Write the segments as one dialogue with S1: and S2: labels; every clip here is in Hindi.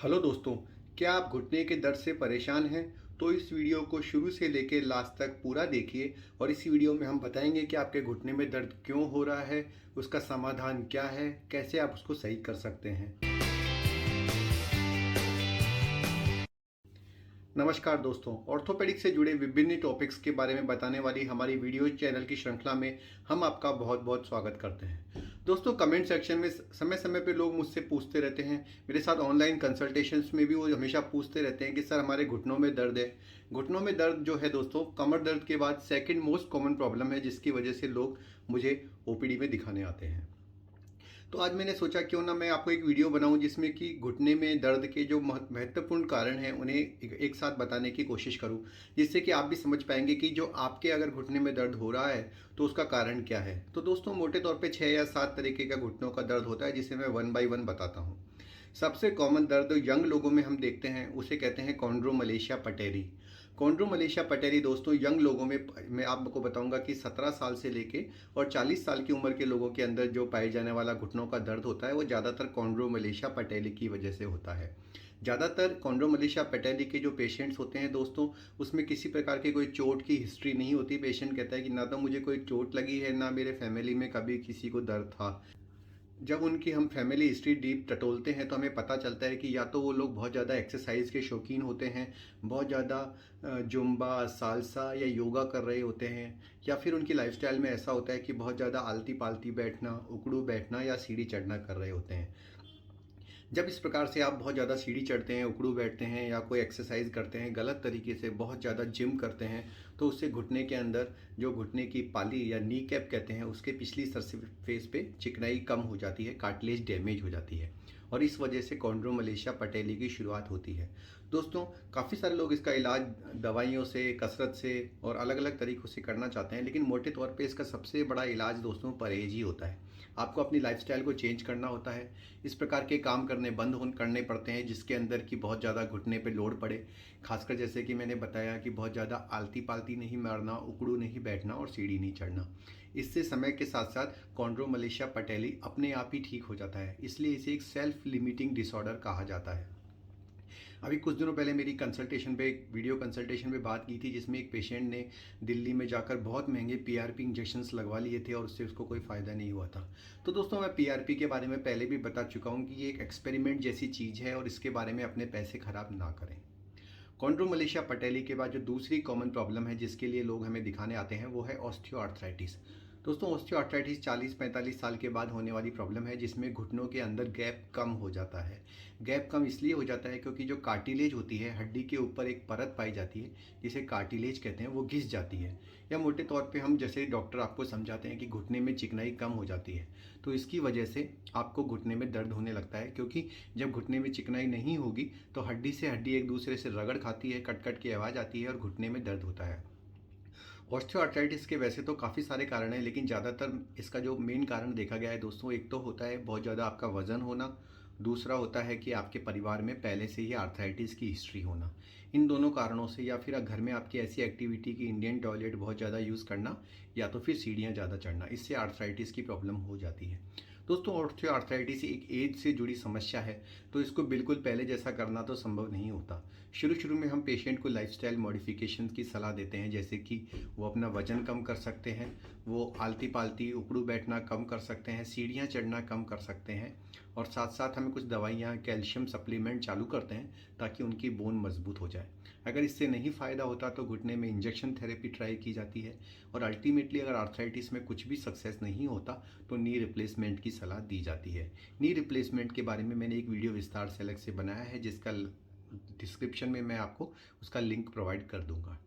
S1: हेलो दोस्तों, क्या आप घुटने के दर्द से परेशान हैं? तो इस वीडियो को शुरू से लेकर लास्ट तक पूरा देखिए और इस वीडियो में हम बताएंगे कि आपके घुटने में दर्द क्यों हो रहा है, उसका समाधान क्या है, कैसे आप उसको सही कर सकते हैं। नमस्कार दोस्तों, ऑर्थोपेडिक से जुड़े विभिन्न टॉपिक्स के बारे में बताने वाली हमारी वीडियो चैनल की श्रृंखला में हम आपका बहुत बहुत स्वागत करते हैं। दोस्तों, कमेंट सेक्शन में समय समय पे लोग मुझसे पूछते रहते हैं, मेरे साथ ऑनलाइन कंसल्टेशंस में भी वो हमेशा पूछते रहते हैं कि सर हमारे घुटनों में दर्द है। घुटनों में दर्द जो है दोस्तों, कमर दर्द के बाद सेकंड मोस्ट कॉमन प्रॉब्लम है जिसकी वजह से लोग मुझे ओपीडी में दिखाने आते हैं। तो आज मैंने सोचा क्यों ना मैं आपको एक वीडियो बनाऊं जिसमें कि घुटने में दर्द के जो महत्वपूर्ण कारण हैं उन्हें एक साथ बताने की कोशिश करूं, जिससे कि आप भी समझ पाएंगे कि जो आपके अगर घुटने में दर्द हो रहा है तो उसका कारण क्या है। तो दोस्तों, मोटे तौर पे 6 या 7 तरीके का घुटनों का दर्द होता है जिसे मैं वन बाय वन बताता हूँ। सबसे कॉमन दर्द यंग लोगों में हम देखते हैं, उसे कहते हैं कॉन्ड्रोमलेशिया पटेरी। कॉन्ड्रोमलेशिया पटेरी दोस्तों यंग लोगों में मैं आपको बताऊंगा कि 17 साल से लेके और 40 साल की उम्र के लोगों के अंदर जो पाए जाने वाला घुटनों का दर्द होता है वो ज़्यादातर कॉन्ड्रोमलेशिया पटेली की वजह से होता है। ज़्यादातर कॉन्ड्रोमलेशिया पटेली के जो पेशेंट्स होते हैं दोस्तों, उसमें किसी प्रकार की कोई चोट की हिस्ट्री नहीं होती। पेशेंट कहता है कि ना तो मुझे कोई चोट लगी है, ना मेरे फैमिली में कभी किसी को दर्द था। जब उनकी हम फैमिली हिस्ट्री डीप टटोलते हैं तो हमें पता चलता है कि या तो वो लोग बहुत ज़्यादा एक्सरसाइज के शौकीन होते हैं, बहुत ज़्यादा जुम्बा सालसा या योगा कर रहे होते हैं, या फिर उनकी लाइफस्टाइल में ऐसा होता है कि बहुत ज़्यादा आलती पालती बैठना, उकड़ू बैठना या सीढ़ी चढ़ना कर रहे होते हैं। जब इस प्रकार से आप बहुत ज़्यादा सीढ़ी चढ़ते हैं, उकड़ू बैठते हैं या कोई एक्सरसाइज करते हैं गलत तरीके से, बहुत ज़्यादा जिम करते हैं, तो उससे घुटने के अंदर जो घुटने की पाली या नी कैप कहते हैं उसके पिछली सरफेस पे चिकनाई कम हो जाती है, कार्टिलेज डैमेज हो जाती है और इस वजह से कॉन्ड्रोमलेशिया पटेली की शुरुआत होती है। दोस्तों, काफ़ी सारे लोग इसका इलाज दवाइयों से, कसरत से और अलग अलग तरीक़ों से करना चाहते हैं, लेकिन मोटे तौर पे इसका सबसे बड़ा इलाज दोस्तों परहेज ही होता है। आपको अपनी लाइफस्टाइल को चेंज करना होता है। इस प्रकार के काम करने पड़ते हैं जिसके अंदर कि बहुत ज़्यादा घुटने पे लोड पड़े। खासकर जैसे कि मैंने बताया कि बहुत ज़्यादा आलती-पालती नहीं मारना, उकड़ू नहीं बैठना और सीढ़ी नहीं चढ़ना। इससे समय के साथ-साथ कॉन्ड्रोमलेशिया पटेली अपने आप ही ठीक हो जाता है। इसलिए इसे एक सेल्फ लिमिटिंग डिसऑर्डर कहा जाता है। अभी कुछ दिनों पहले मेरी कंसल्टेशन पे एक वीडियो कंसल्टेशन में बात की थी जिसमें एक पेशेंट ने दिल्ली में जाकर बहुत महंगे पीआरपी इंजेक्शंस लगवा लिए थे और उससे उसको कोई फ़ायदा नहीं हुआ था। तो दोस्तों, मैं पीआरपी के बारे में पहले भी बता चुका हूँ कि ये एक एक्सपेरिमेंट जैसी चीज़ है और इसके बारे में अपने पैसे खराब ना करें। कॉन्ड्रोमलेशिया पटेली के बाद जो दूसरी कॉमन प्रॉब्लम है जिसके लिए लोग हमें दिखाने आते हैं वो है ऑस्टियोआर्थराइटिस। दोस्तों, ऑस्टियोआर्थराइटिस 40-45 साल के बाद होने वाली प्रॉब्लम है जिसमें घुटनों के अंदर गैप कम हो जाता है। गैप कम इसलिए हो जाता है क्योंकि जो कार्टिलेज होती है, हड्डी के ऊपर एक परत पाई जाती है जिसे कार्टिलेज कहते हैं, वो घिस जाती है। या मोटे तौर पे हम जैसे डॉक्टर आपको समझाते हैं कि घुटने में चिकनाई कम हो जाती है, तो इसकी वजह से आपको घुटने में दर्द होने लगता है, क्योंकि जब घुटने में चिकनाई नहीं होगी तो हड्डी से हड्डी एक दूसरे से रगड़ खाती है, कट कट की आवाज़ आती है और घुटने में दर्द होता है। ऑस्टियोआर्थराइटिस के वैसे तो काफ़ी सारे कारण हैं, लेकिन ज़्यादातर इसका जो मेन कारण देखा गया है दोस्तों, एक तो होता है बहुत ज़्यादा आपका वज़न होना, दूसरा होता है कि आपके परिवार में पहले से ही आर्थराइटिस की हिस्ट्री होना। इन दोनों कारणों से, या फिर घर में आपकी ऐसी एक्टिविटी कि इंडियन टॉयलेट बहुत ज़्यादा यूज़ करना, या तो फिर सीढ़ियाँ ज़्यादा चढ़ना, इससे आर्थराइटिस की प्रॉब्लम हो जाती है। दोस्तों, ऑस्टियोआर्थराइटिस एक एज से जुड़ी समस्या है, तो इसको बिल्कुल पहले जैसा करना तो संभव नहीं होता। शुरू शुरू में हम पेशेंट को लाइफस्टाइल मॉडिफिकेशन की सलाह देते हैं, जैसे कि वो अपना वजन कम कर सकते हैं, वो आलती पालती उकड़ू बैठना कम कर सकते हैं, सीढ़ियाँ चढ़ना कम कर सकते हैं, और साथ साथ हमें कुछ दवाइयाँ, कैल्शियम सप्लीमेंट चालू करते हैं ताकि उनकी बोन मजबूत हो जाए। अगर इससे नहीं फ़ायदा होता तो घुटने में इंजेक्शन थेरेपी ट्राई की जाती है, और अल्टीमेटली अगर आर्थराइटिस में कुछ भी सक्सेस नहीं होता तो नी रिप्लेसमेंट की सलाह दी जाती है। नी रिप्लेसमेंट के बारे में मैंने एक वीडियो विस्तार से अलग से बनाया है जिसका डिस्क्रिप्शन में मैं आपको उसका लिंक प्रोवाइड कर दूंगा।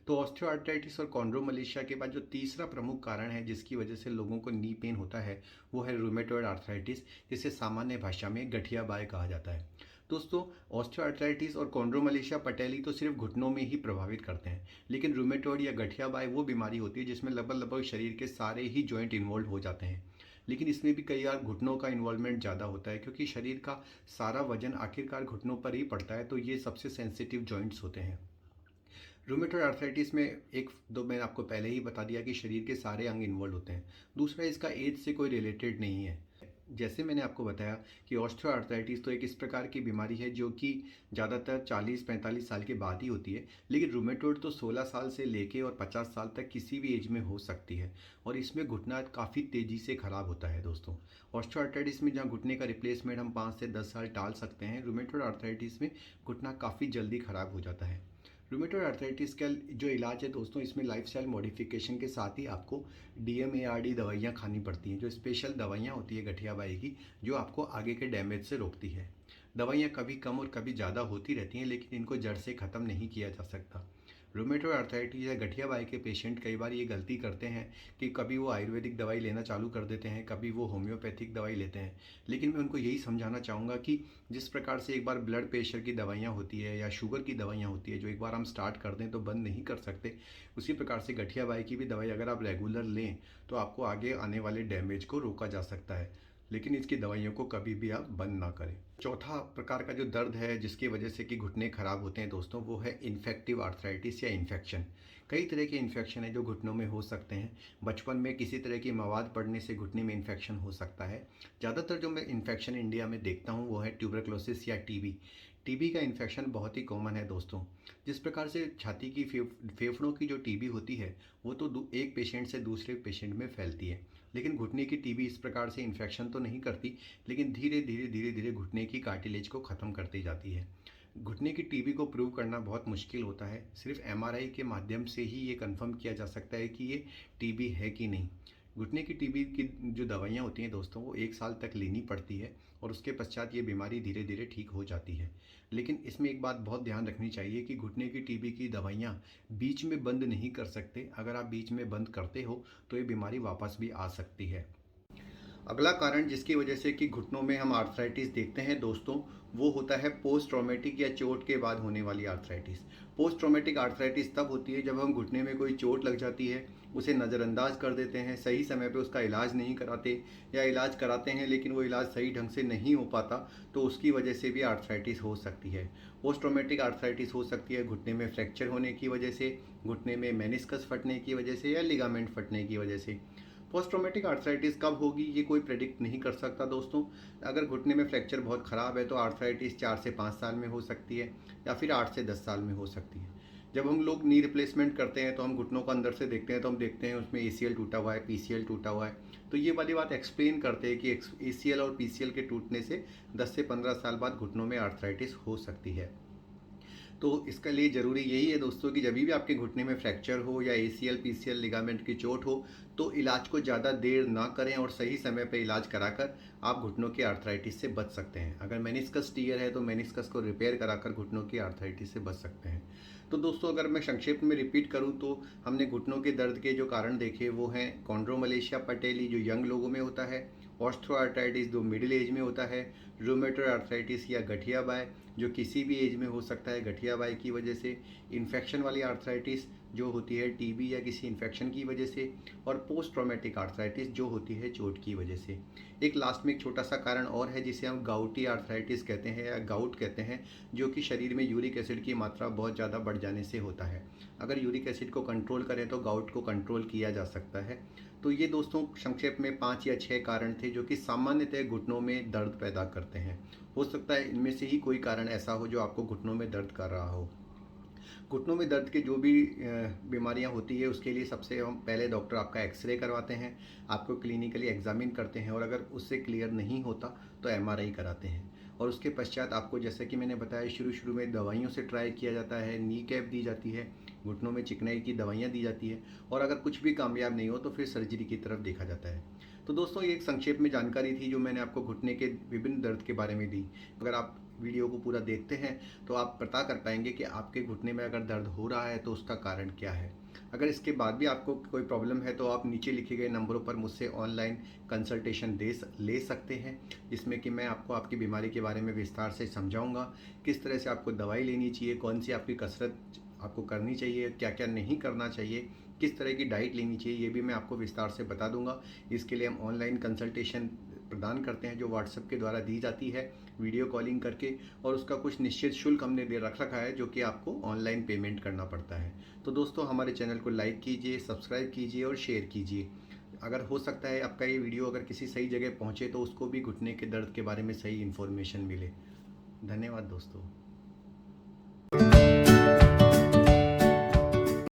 S1: तो ऑस्टियोआर्थराइटिस और कॉन्ड्रोमलेशिया के बाद जो तीसरा प्रमुख कारण है जिसकी वजह से लोगों को नी पेन होता है वो है रूमेटॉइड आर्थराइटिस, जिसे सामान्य भाषा में गठिया बाय कहा जाता है। दोस्तों, ऑस्टियोआर्थराइटिस और कॉन्ड्रोमलेशिया पटेली तो सिर्फ घुटनों में ही प्रभावित करते हैं, लेकिन रूमेटॉइड या गठिया बाय वो बीमारी होती है जिसमें लगभग लगभग शरीर के सारे ही जॉइंट इन्वॉल्व हो जाते हैं। लेकिन इसमें भी कई बार घुटनों का इन्वॉल्वमेंट ज़्यादा होता है, क्योंकि शरीर का सारा वजन आखिरकार घुटनों पर ही पड़ता है, तो ये सबसे सेंसिटिव जॉइंट्स होते हैं। रूमेटॉइड आर्थराइटिस में एक दो मैंने आपको पहले ही बता दिया कि शरीर के सारे अंग इन्वॉल्व होते हैं। दूसरा, इसका एज से कोई रिलेटेड नहीं है। जैसे मैंने आपको बताया कि ऑस्टियोआर्थराइटिस तो एक इस प्रकार की बीमारी है जो कि ज़्यादातर 40-45 साल के बाद ही होती है, लेकिन रूमेटॉइड तो 16 साल से लेके और 50 साल तक किसी भी एज में हो सकती है और इसमें घुटना काफ़ी तेज़ी से ख़राब होता है दोस्तों। ऑस्टियोआर्थराइटिस में जहाँ घुटने का रिप्लेसमेंट हम 5 से 10 साल टाल सकते हैं, रूमेटॉइड आर्थराइटिस में घुटना काफ़ी जल्दी ख़राब हो जाता है। रूमेटॉइड आर्थराइटिस का जो इलाज है दोस्तों, इसमें लाइफस्टाइल मॉडिफिकेशन के साथ ही आपको DMARD दवाइयाँ खानी पड़ती हैं, जो स्पेशल दवाइयाँ होती है गठियाबाई की, जो आपको आगे के डैमेज से रोकती है। दवाइयाँ कभी कम और कभी ज़्यादा होती रहती हैं, लेकिन इनको जड़ से ख़त्म नहीं किया जा सकता। रूमेटॉइड आर्थराइटिस या गठियाबाई के पेशेंट कई बार ये गलती करते हैं कि कभी वो आयुर्वेदिक दवाई लेना चालू कर देते हैं, कभी वो होम्योपैथिक दवाई लेते हैं। लेकिन मैं उनको यही समझाना चाहूँगा कि जिस प्रकार से एक बार ब्लड प्रेशर की दवाइयाँ होती है या शुगर की दवाइयाँ होती है, जो एक बार हम स्टार्ट कर दें तो बंद नहीं कर सकते, उसी प्रकार से गठियाबाई की भी दवाई अगर आप रेगुलर लें तो आपको आगे आने वाले डैमेज को रोका जा सकता है, लेकिन इसकी दवाइयों को कभी भी आप बंद ना करें। चौथा प्रकार का जो दर्द है जिसकी वजह से कि घुटने खराब होते हैं दोस्तों, वो है इन्फेक्टिव आर्थराइटिस या इन्फेक्शन। कई तरह के इन्फेक्शन है जो घुटनों में हो सकते हैं। बचपन में किसी तरह की मवाद पड़ने से घुटने में इन्फेक्शन हो सकता है। ज़्यादातर जो मैं इन्फेक्शन इंडिया में देखता हूँ वो है ट्यूबरक्लोसिस या टीबी। टीबी का इन्फेक्शन बहुत ही कॉमन है दोस्तों। जिस प्रकार से छाती की फेफड़ों की जो टीबी होती है वो तो एक पेशेंट से दूसरे पेशेंट में फैलती है, लेकिन घुटने की टीबी इस प्रकार से इन्फेक्शन तो नहीं करती, लेकिन धीरे धीरे घुटने की कार्टिलेज को ख़त्म करती जाती है। घुटने की टीबी को प्रूव करना बहुत मुश्किल होता है। सिर्फ MRI के माध्यम से ही ये कंफर्म किया जा सकता है कि ये टीबी है कि नहीं। घुटने की टीबी की जो दवाइयाँ होती हैं दोस्तों, वो 1 साल तक लेनी पड़ती है और उसके पश्चात ये बीमारी धीरे धीरे ठीक हो जाती है। लेकिन इसमें एक बात बहुत ध्यान रखनी चाहिए कि घुटने की टीबी की दवाइयाँ बीच में बंद नहीं कर सकते। अगर आप बीच में बंद करते हो तो ये बीमारी वापस भी आ सकती है। अगला कारण जिसकी वजह से कि घुटनों में हम आर्थराइटिस देखते हैं दोस्तों, वो होता है पोस्ट ट्रॉमेटिक या चोट के बाद होने वाली आर्थराइटिस। पोस्ट ट्रॉमेटिक आर्थराइटिस तब होती है जब हम घुटने में कोई चोट लग जाती है, उसे नज़रअंदाज कर देते हैं, सही समय पे उसका इलाज नहीं कराते, या इलाज कराते हैं लेकिन वो इलाज सही ढंग से नहीं हो पाता, तो उसकी वजह से भी आर्थराइटिस हो सकती है। पोस्ट ट्रॉमेटिक आर्थराइटिस हो सकती है घुटने में फ्रैक्चर होने की वजह से, घुटने में मेनिस्कस फटने की वजह से, या लिगामेंट फटने की वजह से। पोस्ट ट्रॉमेटिक आर्थराइटिस कब होगी ये कोई प्रेडिक्ट नहीं कर सकता दोस्तों। अगर घुटने में फ्रैक्चर बहुत ख़राब है तो आर्थराइटिस 4 से 5 साल में हो सकती है, या फिर 8 से 10 साल में हो सकती है। जब हम लोग नी रिप्लेसमेंट करते हैं तो हम घुटनों को अंदर से देखते हैं तो हम देखते हैं उसमें ACL टूटा हुआ है, PCL टूटा हुआ है। तो ये वाली बात एक्सप्लेन करते हैं कि ACL और PCL के टूटने से 10 से 15 साल बाद घुटनों में आर्थराइटिस हो सकती है। तो इसके लिए ज़रूरी यही है दोस्तों कि जब भी आपके घुटने में फ्रैक्चर हो या ACL PCL लिगामेंट की चोट हो, तो इलाज को ज़्यादा देर ना करें और सही समय पर इलाज कराकर आप घुटनों की आर्थराइटिस से बच सकते हैं। अगर मेनिस्कस टीयर है तो मेनिस्कस को रिपेयर कराकर घुटनों की आर्थराइटिस से बच सकते हैं। तो दोस्तों अगर मैं संक्षेप में रिपीट करूं तो हमने घुटनों के दर्द के जो कारण देखे वो हैं कॉन्ड्रोमलेशिया पटेली जो यंग लोगों में होता है, ऑस्ट्रोआर्थराइटिस जो मिडिल एज में होता है, रूमेटॉइड आर्थराइटिस या गठियाबाई जो किसी भी एज में हो सकता है गठियाबाई की वजह से, इन्फेक्शन वाली आर्थराइटिस जो होती है टीबी या किसी इन्फेक्शन की वजह से, और पोस्ट ट्रॉमेटिक आर्थराइटिस जो होती है चोट की वजह से। एक लास्ट में एक छोटा सा कारण और है जिसे हम गाउटी आर्थराइटिस कहते हैं या गाउट कहते हैं, जो कि शरीर में यूरिक एसिड की मात्रा बहुत ज़्यादा बढ़ जाने से होता है। अगर यूरिक एसिड को कंट्रोल करें तो गाउट को कंट्रोल किया जा सकता है। तो ये दोस्तों संक्षेप में 5 या 6 कारण थे जो कि सामान्यतः घुटनों में दर्द पैदा करते हैं। हो सकता है इनमें से ही कोई कारण ऐसा हो जो आपको घुटनों में दर्द कर रहा हो। घुटनों में दर्द की जो भी बीमारियां होती है उसके लिए सबसे हम पहले डॉक्टर आपका एक्सरे करवाते हैं, आपको क्लिनिकली एग्जामिन करते हैं, और अगर उससे क्लियर नहीं होता तो MRI कराते हैं। और उसके पश्चात आपको जैसे कि मैंने बताया शुरू में दवाइयों से ट्राई किया जाता है, नी कैप दी जाती है, घुटनों में चिकनाई की दवाइयाँ दी जाती है, और अगर कुछ भी कामयाब नहीं हो तो फिर सर्जरी की तरफ देखा जाता है। तो दोस्तों ये एक संक्षेप में जानकारी थी जो मैंने आपको घुटने के विभिन्न दर्द के बारे में दी। अगर आप वीडियो को पूरा देखते हैं तो आप पता कर पाएंगे कि आपके घुटने में अगर दर्द हो रहा है तो उसका कारण क्या है। अगर इसके बाद भी आपको कोई प्रॉब्लम है तो आप नीचे लिखे गए नंबरों पर मुझसे ऑनलाइन कंसल्टेशन ले सकते हैं, जिसमें कि मैं आपको आपकी बीमारी के बारे में विस्तार से समझाऊंगा, किस तरह से आपको दवाई लेनी चाहिए, कौन सी आपकी कसरत आपको करनी चाहिए, क्या क्या नहीं करना चाहिए, किस तरह की डाइट लेनी चाहिए, ये भी मैं आपको विस्तार से बता दूंगा। इसके लिए हम ऑनलाइन कंसल्टेशन प्रदान करते हैं जो व्हाट्सएप के द्वारा दी जाती है वीडियो कॉलिंग करके, और उसका कुछ निश्चित शुल्क हमने दे रखा है जो कि आपको ऑनलाइन पेमेंट करना पड़ता है। तो दोस्तों हमारे चैनल को लाइक कीजिए, सब्सक्राइब कीजिए और शेयर कीजिए। अगर हो सकता है आपका ये वीडियो अगर किसी सही जगह पहुँचे तो उसको भी घुटने के दर्द के बारे में सही इन्फॉर्मेशन मिले। धन्यवाद दोस्तों।